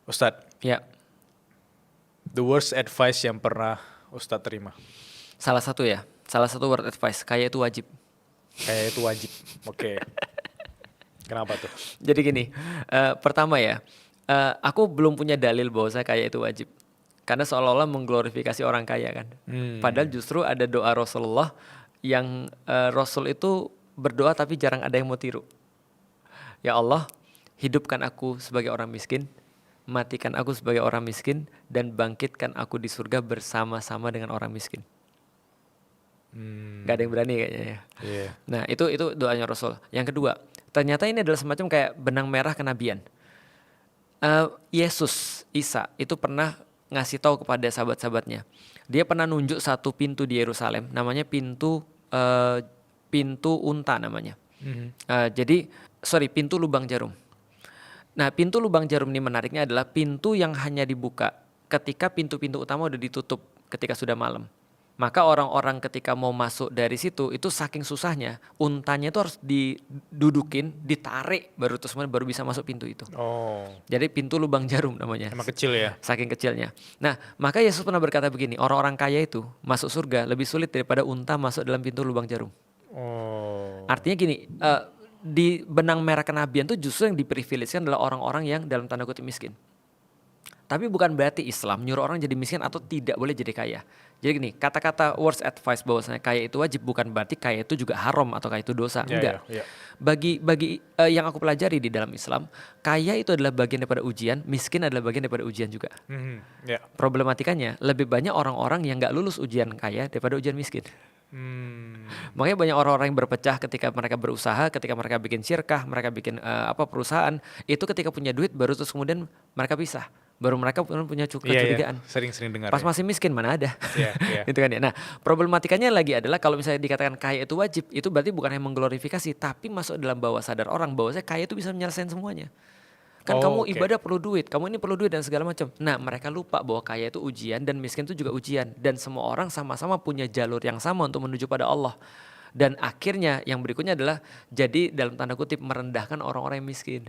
Ustadz, Ya, the worst advice yang pernah Ustadz terima. salah satu word advice, kaya itu wajib. Kayak itu wajib. Oke. Kenapa tuh? Jadi gini, pertama ya, aku belum punya dalil bahwa saya kaya itu wajib. Karena seolah-olah mengglorifikasi orang kaya kan. Padahal justru ada doa Rasulullah yang Rasul itu berdoa tapi jarang ada yang mau tiru. Ya Allah, hidupkan aku sebagai orang miskin, matikan aku sebagai orang miskin, dan bangkitkan aku di surga bersama-sama dengan orang miskin. Gak ada yang berani kayaknya ya. Iya. Nah itu doanya Rasul. Yang kedua, ternyata ini adalah semacam kayak benang merah kenabian. Yesus, Isa itu pernah ngasih tahu kepada sahabat-sahabatnya. Dia pernah nunjuk satu pintu di Yerusalem, namanya pintu unta namanya. Pintu lubang jarum. Nah, pintu lubang jarum ini menariknya adalah pintu yang hanya dibuka ketika pintu-pintu utama udah ditutup ketika sudah malam. Maka orang-orang ketika mau masuk dari situ itu saking susahnya, untanya itu harus didudukin, ditarik baru bisa masuk pintu itu. Oh, Jadi pintu lubang jarum namanya. emang kecil ya? Saking kecilnya. Nah, maka Yesus pernah berkata begini, orang-orang kaya itu masuk surga lebih sulit daripada unta masuk dalam pintu lubang jarum. Oh. Artinya gini, di benang merah kenabian tuh justru yang diprivilegikan adalah orang-orang yang dalam tanda kutip miskin. Tapi bukan berarti Islam nyuruh orang jadi miskin atau tidak boleh jadi kaya. Jadi gini, kata-kata words advice bahwasanya kaya itu wajib bukan berarti kaya itu juga haram atau kaya itu dosa. Enggak. Ya. Bagi yang aku pelajari di dalam Islam, kaya itu adalah bagian daripada ujian, miskin adalah bagian daripada ujian juga. Ya. Problematikanya lebih banyak orang-orang yang nggak lulus ujian kaya daripada ujian miskin. Makanya banyak orang-orang yang berpecah ketika mereka berusaha, ketika mereka bikin syirkah, mereka bikin perusahaan, itu ketika punya duit baru terus kemudian mereka pisah. Baru mereka punya kecurigaan. Iya. Sering dengar. Pas masih miskin mana ada. Iya. Itu kan ya. Nah, problematikanya lagi adalah kalau misalnya dikatakan kaya itu wajib, itu berarti bukan hanya mengglorifikasi, tapi masuk dalam bawah sadar orang bahwa kaya itu bisa menyelesaikan semuanya. Kan kamu ibadah perlu duit, kamu ini perlu duit dan segala macam. Nah, mereka lupa bahwa kaya itu ujian dan miskin itu juga ujian. Dan semua orang sama-sama punya jalur yang sama untuk menuju pada Allah. Dan akhirnya yang berikutnya adalah jadi dalam tanda kutip merendahkan orang-orang yang miskin.